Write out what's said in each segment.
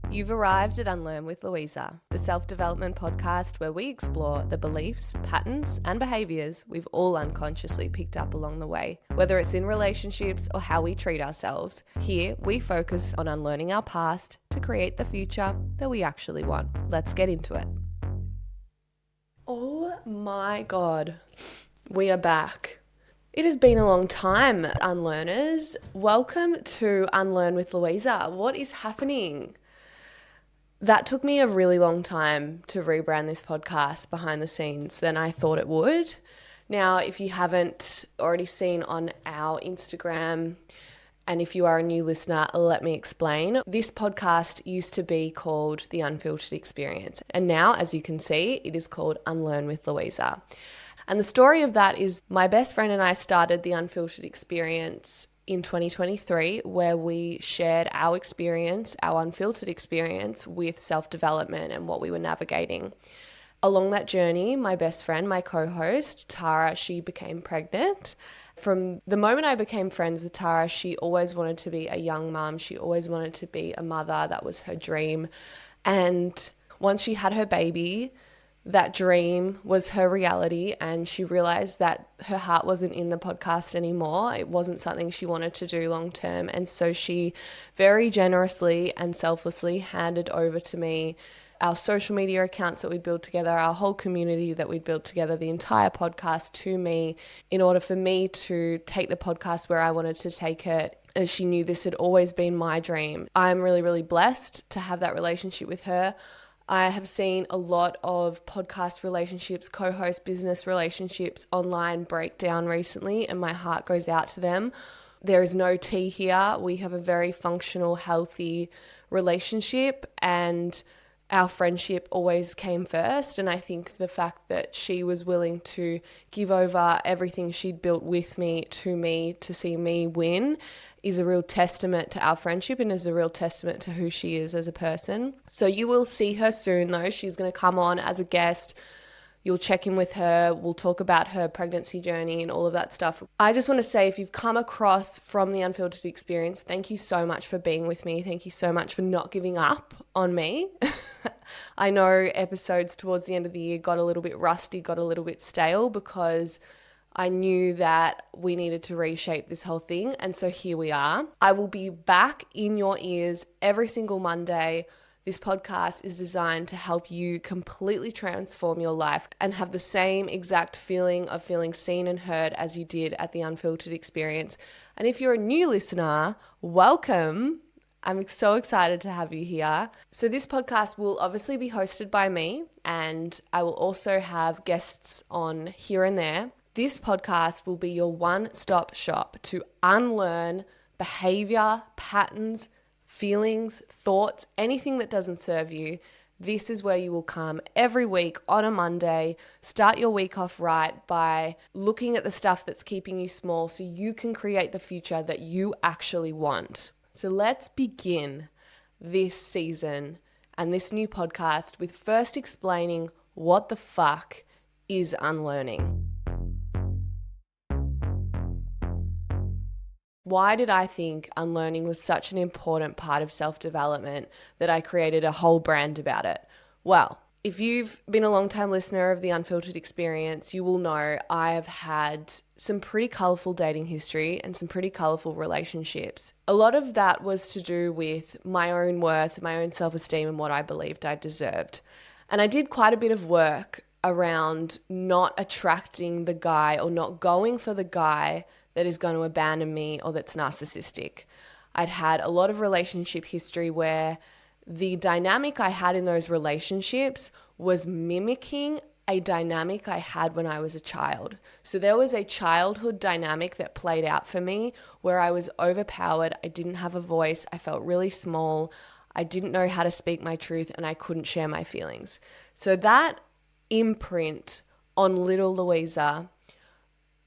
You've arrived at Unlearn with Louisa, the self-development podcast where we explore the beliefs, patterns, and behaviours we've all unconsciously picked up along the way. Whether it's in relationships or how we treat ourselves, here we focus on unlearning our past to create the future that we actually want. Let's get into it. Oh my God, we are back. It has been a long time, Unlearners. Welcome to Unlearn with Louisa. What is happening? That took me a really long time to rebrand this podcast behind the scenes than I thought it would. Now, if you haven't already seen on our Instagram, and if you are a new listener, let me explain. This podcast used to be called The Unfiltered Experience. And now, as you can see, it is called Unlearn with Louisa. And the story of that is my best friend and I started The Unfiltered Experience in 2023, where we shared our experience, our unfiltered experience with self-development and what we were navigating. Along that journey, my best friend, my co-host, Tara, she became pregnant. From the moment I became friends with Tara, she always wanted to be a young mum. She always wanted to be a mother. That was her dream. And once she had her baby, that dream was her reality, and she realized that her heart wasn't in the podcast anymore. It wasn't something she wanted to do long term. And so she very generously and selflessly handed over to me our social media accounts that we'd built together, our whole community that we'd built together, the entire podcast to me in order for me to take the podcast where I wanted to take it. As she knew this had always been my dream. I'm really, really blessed to have that relationship with her. I have seen a lot of podcast relationships, co-host business relationships online break down recently, and my heart goes out to them. There is no tea here. We have a very functional, healthy relationship, and our friendship always came first. And I think the fact that she was willing to give over everything she'd built with me to see me win is a real testament to our friendship and is a real testament to who she is as a person. So you will see her soon though. She's going to come on as a guest. You'll check in with her. We'll talk about her pregnancy journey and all of that stuff. I just want to say, if you've come across from the Unfiltered Experience, thank you so much for being with me. Thank you so much for not giving up on me. I know episodes towards the end of the year got a little bit rusty, got a little bit stale because I knew that we needed to reshape this whole thing. And so here we are. I will be back in your ears every single Monday. This podcast is designed to help you completely transform your life and have the same exact feeling of feeling seen and heard as you did at the Unfiltered Experience. And if you're a new listener, welcome. I'm so excited to have you here. So this podcast will obviously be hosted by me, and I will also have guests on here and there. This podcast will be your one-stop shop to unlearn behavior, patterns, feelings, thoughts, anything that doesn't serve you. This is where you will come every week on a Monday. Start your week off right by looking at the stuff that's keeping you small so you can create the future that you actually want. So let's begin this season and this new podcast with first explaining what the fuck is unlearning. Why did I think unlearning was such an important part of self-development that I created a whole brand about it? Well, if you've been a long-time listener of the Unfiltered Experience, you will know I have had some pretty colourful dating history and some pretty colourful relationships. A lot of that was to do with my own worth, my own self-esteem, and what I believed I deserved. And I did quite a bit of work around not attracting the guy or not going for the guy that is going to abandon me or that's narcissistic. I'd had a lot of relationship history where the dynamic I had in those relationships was mimicking a dynamic I had when I was a child. So there was a childhood dynamic that played out for me where I was overpowered, I didn't have a voice, I felt really small, I didn't know how to speak my truth, and I couldn't share my feelings. So that imprint on little Louisa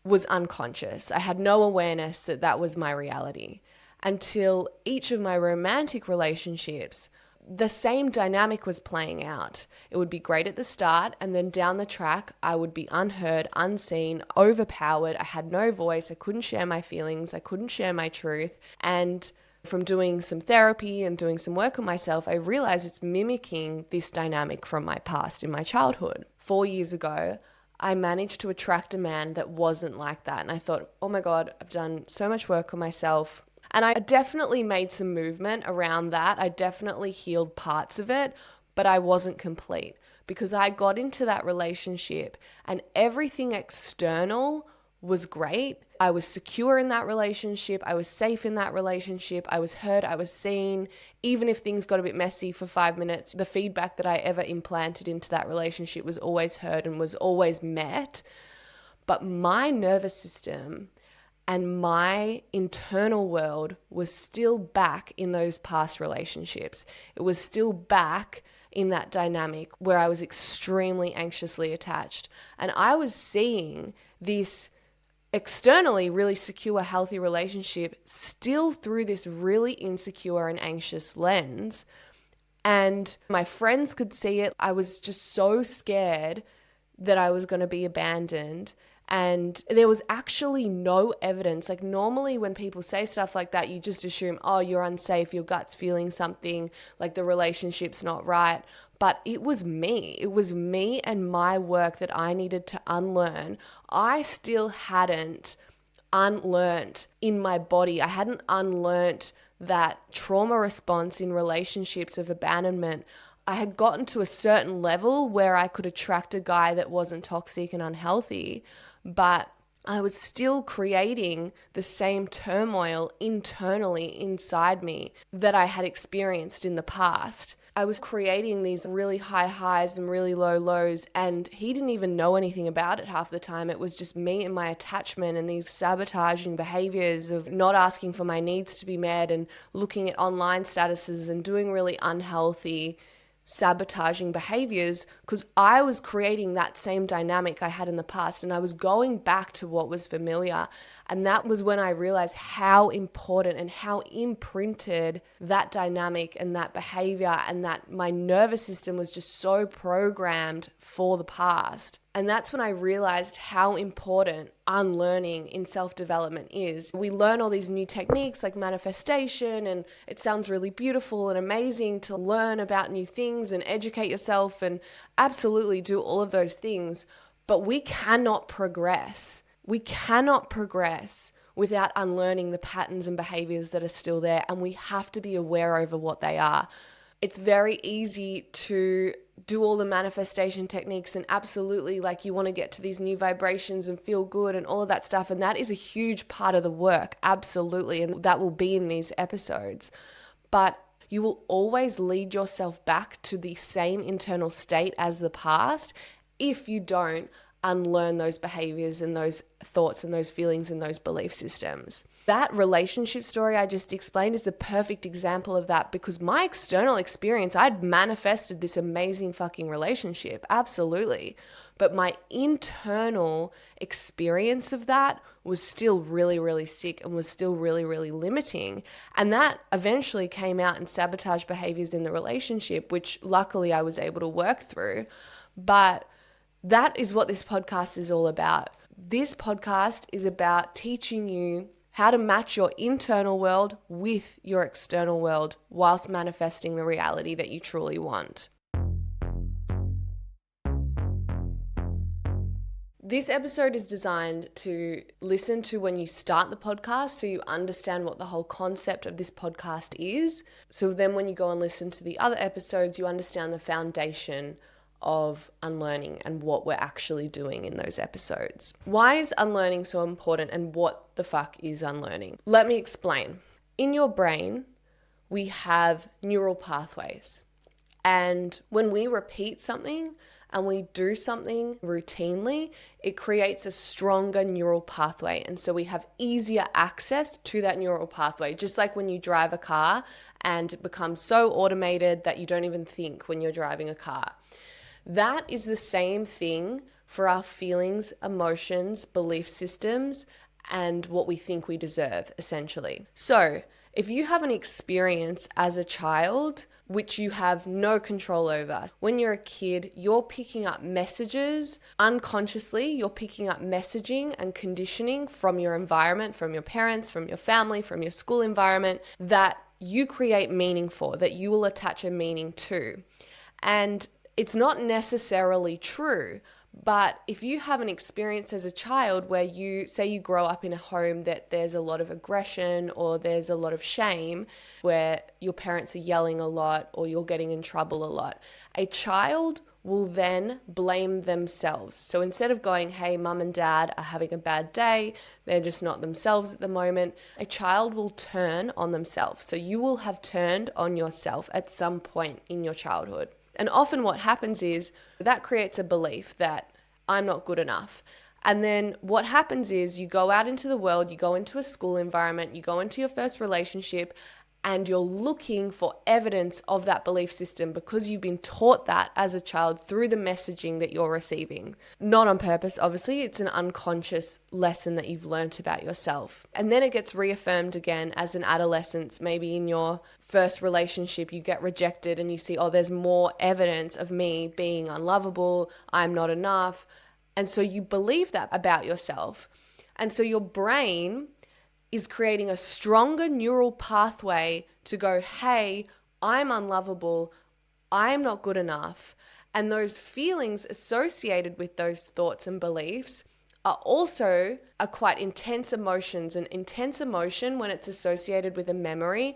was unconscious. I had no awareness that that was my reality until each of my romantic relationships, the same dynamic was playing out. It would be great at the start, and then down the track, I would be unheard, unseen, overpowered. I had no voice. I couldn't share my feelings. I couldn't share my truth. And From doing some therapy and doing some work on myself, I realized it's mimicking this dynamic from my past in my childhood. 4 years ago, I managed to attract a man that wasn't like that. And I thought, oh my God, I've done so much work on myself. And I definitely made some movement around that. I definitely healed parts of it, but I wasn't complete because I got into that relationship and everything external was great. I was secure in that relationship. I was safe in that relationship. I was heard. I was seen. Even if things got a bit messy for 5 minutes, the feedback that I ever implanted into that relationship was always heard and was always met. But my nervous system and my internal world was still back in those past relationships. It was still back in that dynamic where I was extremely anxiously attached. And I was seeing this externally really secure, healthy relationship still through this really insecure and anxious lens. And my friends could see it. I was just so scared that I was going to be abandoned. And there was actually no evidence. Like normally when people say stuff like that, you just assume, oh, you're unsafe, your gut's feeling something, like the relationship's not right. But it was me. It was me and my work that I needed to unlearn. I still hadn't unlearned in my body. I hadn't unlearned that trauma response in relationships of abandonment. I had gotten to a certain level where I could attract a guy that wasn't toxic and unhealthy, but I was still creating the same turmoil internally inside me that I had experienced in the past. I was creating these really high highs and really low lows, and he didn't even know anything about it half the time. It was just me and my attachment and these sabotaging behaviors of not asking for my needs to be met and looking at online statuses and doing really unhealthy sabotaging behaviors because I was creating that same dynamic I had in the past, and I was going back to what was familiar. And that was when I realized how important and how imprinted that dynamic and that behavior and that my nervous system was just so programmed for the past. And that's when I realized how important unlearning in self-development is. We learn all these new techniques like manifestation, and it sounds really beautiful and amazing to learn about new things and educate yourself and absolutely do all of those things. But we cannot progress. We cannot progress without unlearning the patterns and behaviors that are still there, and we have to be aware over what they are. It's very easy to do all the manifestation techniques and absolutely like you want to get to these new vibrations and feel good and all of that stuff. And that is a huge part of the work. Absolutely. And that will be in these episodes. But you will always lead yourself back to the same internal state as the past if you don't unlearn those behaviors and those thoughts and those feelings and those belief systems. That relationship story I just explained is the perfect example of that, because my external experience, I'd manifested this amazing fucking relationship, absolutely. But my internal experience of that was still really, really sick and was still really, really limiting. And that eventually came out in sabotage behaviors in the relationship, which luckily I was able to work through. But that is what this podcast is all about. This podcast is about teaching you how to match your internal world with your external world whilst manifesting the reality that you truly want. This episode is designed to listen to when you start the podcast so you understand what the whole concept of this podcast is. So then when you go and listen to the other episodes, you understand the foundation of unlearning and what we're actually doing in those episodes. Why is unlearning so important, and what the fuck is unlearning? Let me explain. In your brain, we have neural pathways. And when we repeat something and we do something routinely, it creates a stronger neural pathway. And so we have easier access to that neural pathway, just like when you drive a car and it becomes so automated that you don't even think when you're driving a car. That is the same thing for our feelings, emotions, belief systems, and what we think we deserve, essentially. So if you have an experience as a child which you have no control over. When you're a kid, you're picking up messages unconsciously, you're picking up messaging and conditioning from your environment, from your parents, from your family, from your school environment that you create meaning for, that you will attach a meaning to. And it's not necessarily true, but if you have an experience as a child where you say you grow up in a home that there's a lot of aggression or there's a lot of shame, where your parents are yelling a lot or you're getting in trouble a lot, a child will then blame themselves. So instead of going, hey, mum and dad are having a bad day, they're just not themselves at the moment, a child will turn on themselves. So you will have turned on yourself at some point in your childhood. And often what happens is that creates a belief that I'm not good enough. And then what happens is you go out into the world, you go into a school environment, you go into your first relationship, and you're looking for evidence of that belief system because you've been taught that as a child through the messaging that you're receiving. Not on purpose, obviously, it's an unconscious lesson that you've learnt about yourself. And then it gets reaffirmed again as an adolescence. Maybe in your first relationship, you get rejected and you see, oh, there's more evidence of me being unlovable, I'm not enough. And so you believe that about yourself. And so your brain is creating a stronger neural pathway to go, hey, I'm unlovable, I'm not good enough. And those feelings associated with those thoughts and beliefs are also quite intense emotions. And intense emotion, when it's associated with a memory,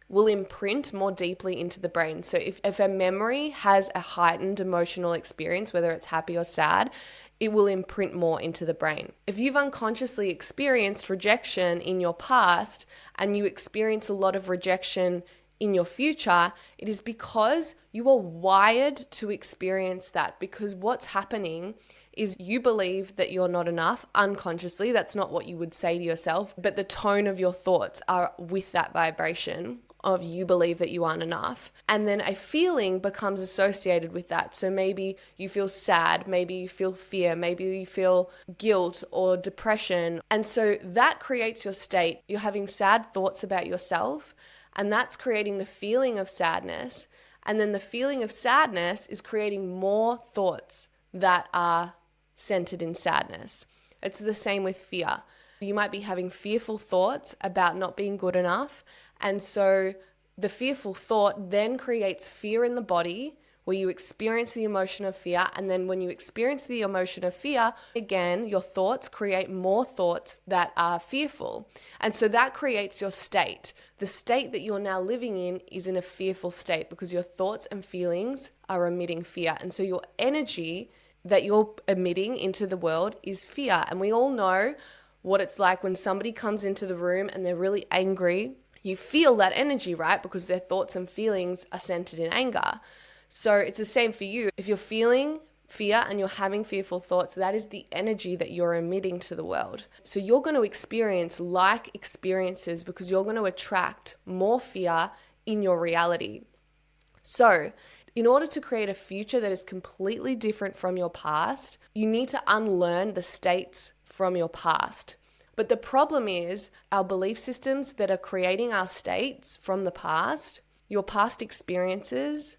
will imprint more deeply into the brain. So if a memory has a heightened emotional experience, whether it's happy or sad, it will imprint more into the brain. If you've unconsciously experienced rejection in your past and you experience a lot of rejection in your future, it is because you are wired to experience that, because what's happening is you believe that you're not enough unconsciously. That's not what you would say to yourself, but the tone of your thoughts are with that vibration of you believe that you aren't enough. And then a feeling becomes associated with that. So maybe you feel sad, maybe you feel fear, maybe you feel guilt or depression. And so that creates your state. You're having sad thoughts about yourself, and that's creating the feeling of sadness. And then the feeling of sadness is creating more thoughts that are centered in sadness. It's the same with fear. You might be having fearful thoughts about not being good enough. And so the fearful thought then creates fear in the body, where you experience the emotion of fear. And then when you experience the emotion of fear, again, your thoughts create more thoughts that are fearful. And so that creates your state. The state that you're now living in is in a fearful state because your thoughts and feelings are emitting fear. And so your energy that you're emitting into the world is fear. And we all know what it's like when somebody comes into the room and they're really angry. You feel that energy, right? Because their thoughts and feelings are centered in anger. So it's the same for you. If you're feeling fear and you're having fearful thoughts, that is the energy that you're emitting to the world. So you're going to experience like experiences because you're going to attract more fear in your reality. So in order to create a future that is completely different from your past, you need to unlearn the states from your past. But the problem is our belief systems that are creating our states from the past, your past experiences,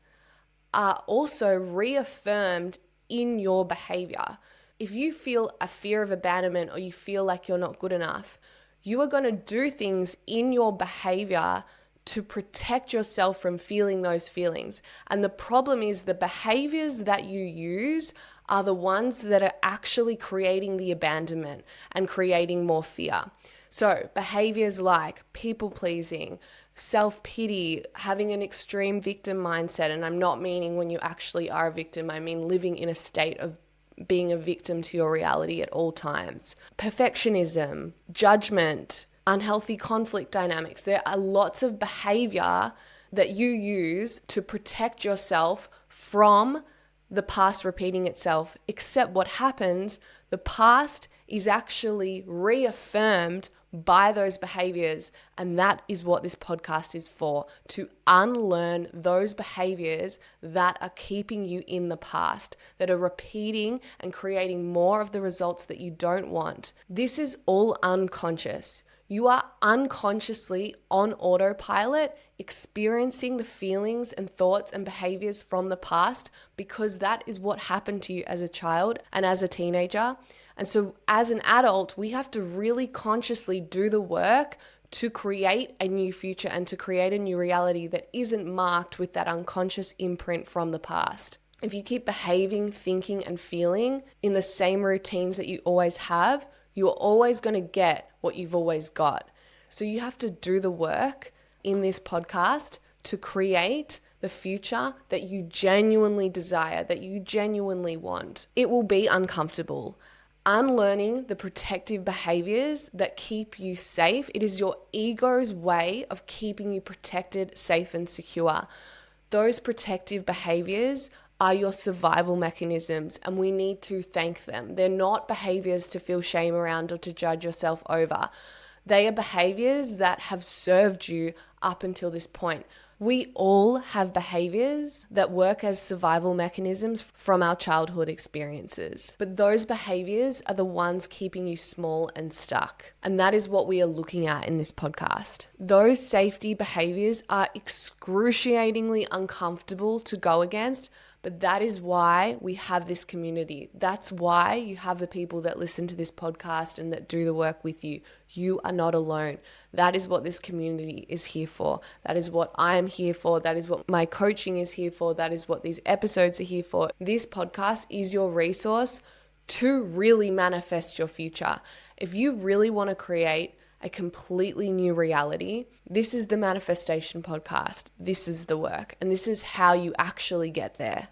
are also reaffirmed in your behavior. If you feel a fear of abandonment or you feel like you're not good enough, you are going to do things in your behavior to protect yourself from feeling those feelings. And the problem is the behaviors that you use are the ones that are actually creating the abandonment and creating more fear. So behaviors like people pleasing, self-pity, having an extreme victim mindset, and I'm not meaning when you actually are a victim, I mean living in a state of being a victim to your reality at all times. Perfectionism, judgment, unhealthy conflict dynamics. There are lots of behavior that you use to protect yourself from the past repeating itself, except what happens, the past is actually reaffirmed by those behaviors. And that is what this podcast is for, to unlearn those behaviors that are keeping you in the past, that are repeating and creating more of the results that you don't want. This is all unconscious. You are unconsciously on autopilot, experiencing the feelings and thoughts and behaviors from the past because that is what happened to you as a child and as a teenager. And so as an adult, we have to really consciously do the work to create a new future and to create a new reality that isn't marked with that unconscious imprint from the past. If you keep behaving, thinking, and feeling in the same routines that you always have, you're always going to get what you've always got. So you have to do the work in this podcast to create the future that you genuinely desire, that you genuinely want. It will be uncomfortable. Unlearning the protective behaviors that keep you safe. It is your ego's way of keeping you protected, safe, and secure. Those protective behaviors are your survival mechanisms, and we need to thank them. They're not behaviors to feel shame around or to judge yourself over. They are behaviors that have served you up until this point. We all have behaviors that work as survival mechanisms from our childhood experiences. But those behaviors are the ones keeping you small and stuck. And that is what we are looking at in this podcast. Those safety behaviors are excruciatingly uncomfortable to go against, but that is why we have this community. That's why you have the people that listen to this podcast and that do the work with you. You are not alone. That is what this community is here for. That is what I am here for. That is what my coaching is here for. That is what these episodes are here for. This podcast is your resource to really manifest your future. If you really want to create a completely new reality, this is the manifestation podcast. This is the work, and this is how you actually get there.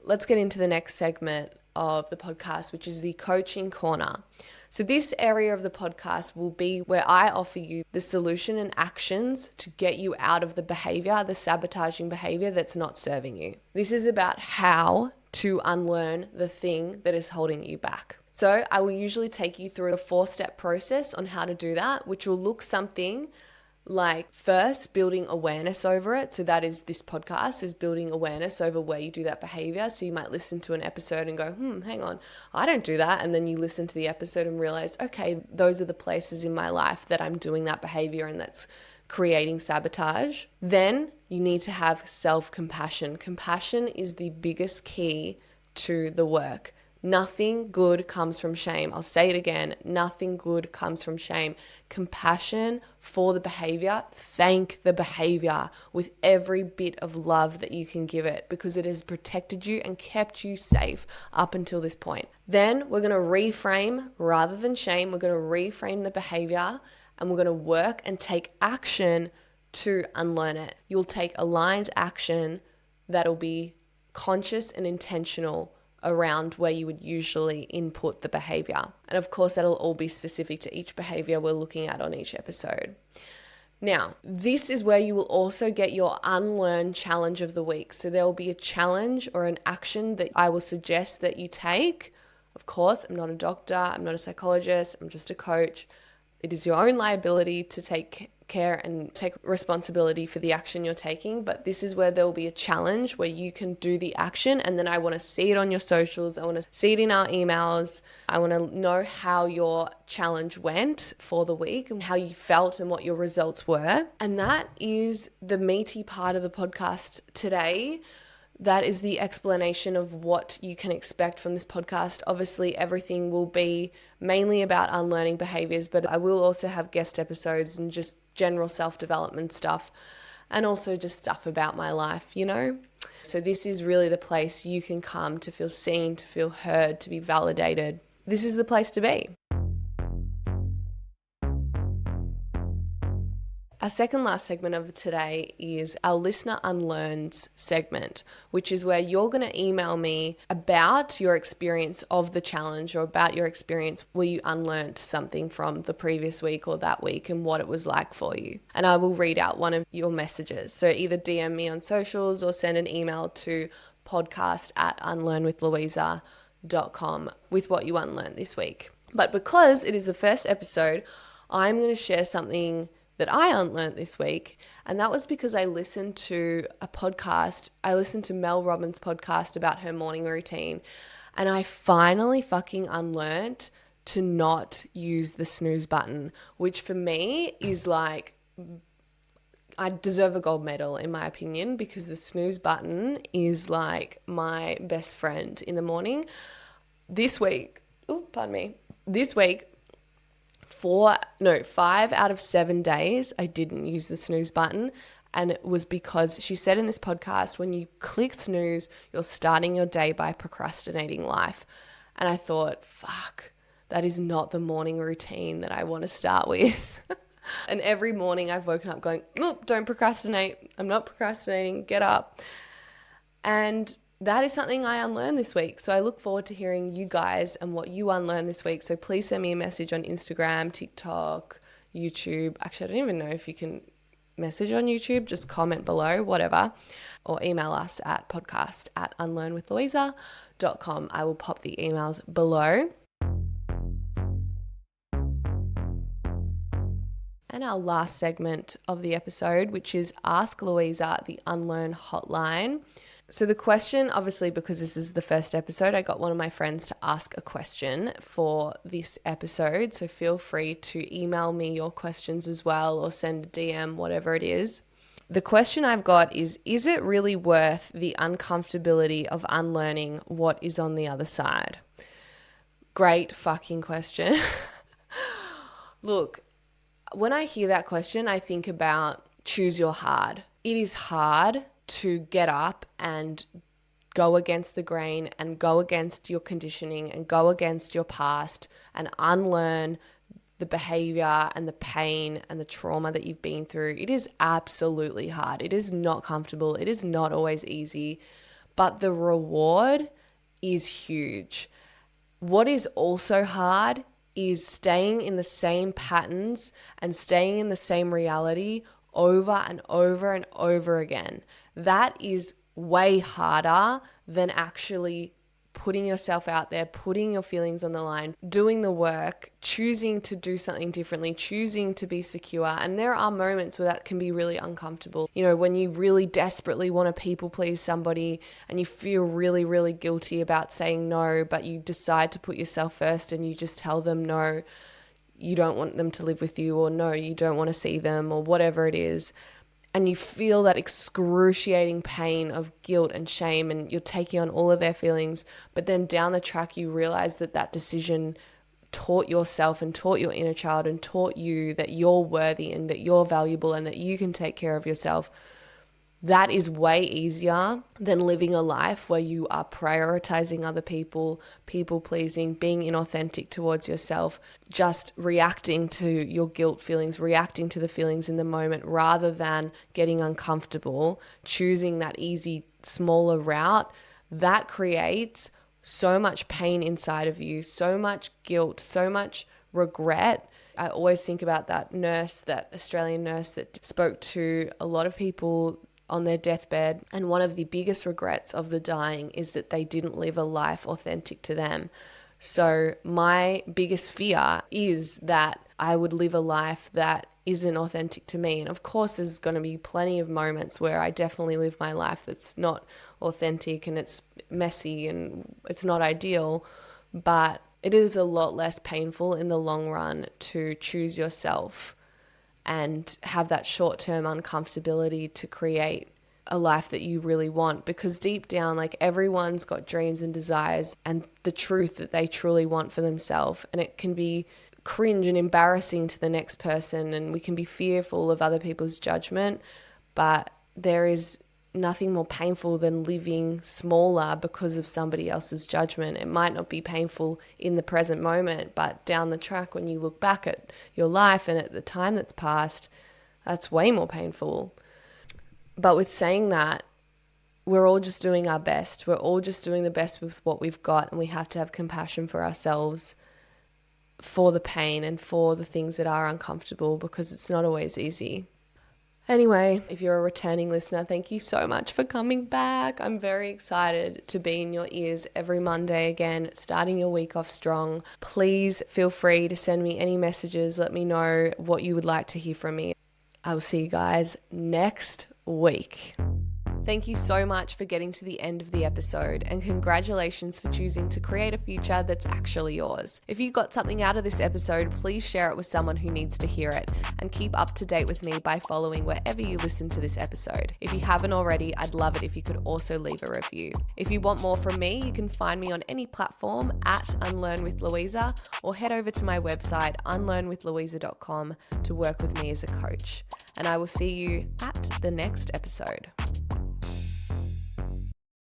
Let's get into the next segment of the podcast, which is the coaching corner. So this area of the podcast will be where I offer you the solution and actions to get you out of the behavior, the sabotaging behavior that's not serving you. This is about how to unlearn the thing that is holding you back. So I will usually take you through a 4-step process on how to do that, which will look something like first building awareness over it. So that is this podcast is building awareness over where you do that behavior. So you might listen to an episode and go, hang on, I don't do that. And then you listen to the episode and realize, okay, those are the places in my life that I'm doing that behavior and that's creating sabotage. Then you need to have self-compassion. Compassion is the biggest key to the work. Nothing good comes from shame. I'll say it again. Nothing good comes from shame. Compassion for the behavior. Thank the behavior with every bit of love that you can give it because it has protected you and kept you safe up until this point. Then we're going to reframe rather than shame. We're going to reframe the behavior and we're going to work and take action to unlearn it. You'll take aligned action that'll be conscious and intentional around where you would usually input the behavior. And of course, that'll all be specific to each behavior we're looking at on each episode. Now, this is where you will also get your Unlearn challenge of the week. So there will be a challenge or an action that I will suggest that you take. Of course, I'm not a doctor, I'm not a psychologist, I'm just a coach. It is your own liability to take care and take responsibility for the action you're taking, but this is where there will be a challenge where you can do the action, and then I want to see it on your socials, I want to see it in our emails, I want to know how your challenge went for the week and how you felt and what your results were. And that is the meaty part of the podcast today. That is the explanation of what you can expect from this podcast. Obviously, everything will be mainly about unlearning behaviors, but I will also have guest episodes and just general self-development stuff and also just stuff about my life, you know? So this is really the place you can come to feel seen, to feel heard, to be validated. This is the place to be. Our second last segment of today is our Listener Unlearns segment, which is where you're going to email me about your experience of the challenge or about your experience where you unlearned something from the previous week or that week and what it was like for you. And I will read out one of your messages. So either DM me on socials or send an email to podcast@unlearnwithlouisa.com with what you unlearned this week. But because it is the first episode, I'm going to share something that I unlearned this week. And that was because I listened to a podcast. I listened to Mel Robbins' podcast about her morning routine. And I finally fucking unlearned to not use the snooze button, which for me is like, I deserve a gold medal in my opinion, because the snooze button is like my best friend in the morning. This week, this week, 5 out of 7 days, I didn't use the snooze button. And it was because she said in this podcast, when you click snooze, you're starting your day by procrastinating life. And I thought, fuck, that is not the morning routine that I want to start with. And every morning I've woken up going, oh, don't procrastinate. I'm not procrastinating. Get up. And that is something I unlearned this week. So I look forward to hearing you guys and what you unlearned this week. So please send me a message on Instagram, TikTok, YouTube. Actually, I don't even know if you can message on YouTube. Just comment below, whatever. Or email us at podcast@unlearnwithlouisa.com. I will pop the emails below. And our last segment of the episode, which is Ask Louisa, the Unlearn hotline. So the question, obviously, because this is the first episode, I got one of my friends to ask a question for this episode. So feel free to email me your questions as well, or send a DM, whatever it is. The question I've got is it really worth the uncomfortability of unlearning what is on the other side? Great fucking question. Look, when I hear that question, I think about choose your hard. It is hard to get up and go against the grain and go against your conditioning and go against your past and unlearn the behavior and the pain and the trauma that you've been through. It is absolutely hard. It is not comfortable. It is not always easy, but the reward is huge. What is also hard is staying in the same patterns and staying in the same reality over and over and over again. That is way harder than actually putting yourself out there, putting your feelings on the line, doing the work, choosing to do something differently, choosing to be secure. And there are moments where that can be really uncomfortable. You know, when you really desperately want to people please somebody and you feel really, really guilty about saying no, but you decide to put yourself first and you just tell them no, you don't want them to live with you, or no, you don't want to see them, or whatever it is. And you feel that excruciating pain of guilt and shame, and you're taking on all of their feelings. But then down the track, you realize that decision taught yourself and taught your inner child and taught you that you're worthy and that you're valuable and that you can take care of yourself. That is way easier than living a life where you are prioritizing other people, people pleasing, being inauthentic towards yourself, just reacting to your guilt feelings, reacting to the feelings in the moment rather than getting uncomfortable, choosing that easy, smaller route. That creates so much pain inside of you, so much guilt, so much regret. I always think about that nurse, that Australian nurse that spoke to a lot of people on their deathbed, and one of the biggest regrets of the dying is that they didn't live a life authentic to them. So my biggest fear is that I would live a life that isn't authentic to me. And of course, there's going to be plenty of moments where I definitely live my life that's not authentic and it's messy and it's not ideal, but it is a lot less painful in the long run to choose yourself and have that short-term uncomfortability to create a life that you really want. Because deep down, like, everyone's got dreams and desires and the truth that they truly want for themselves. And it can be cringe and embarrassing to the next person, and we can be fearful of other people's judgment, but there is nothing more painful than living smaller because of somebody else's judgment. It might not be painful in the present moment, but down the track, when you look back at your life and at the time that's passed, that's way more painful. But with saying that, we're all just doing our best. We're all just doing the best with what we've got, and we have to have compassion for ourselves for the pain and for the things that are uncomfortable, because it's not always easy. Anyway, if you're a returning listener, thank you so much for coming back. I'm very excited to be in your ears every Monday again, starting your week off strong. Please feel free to send me any messages. Let me know what you would like to hear from me. I will see you guys next week. Thank you so much for getting to the end of the episode, and congratulations for choosing to create a future that's actually yours. If you got something out of this episode, please share it with someone who needs to hear it, and keep up to date with me by following wherever you listen to this episode. If you haven't already, I'd love it if you could also leave a review. If you want more from me, you can find me on any platform at Unlearn with Louisa, or head over to my website unlearnwithlouisa.com to work with me as a coach. And I will see you at the next episode.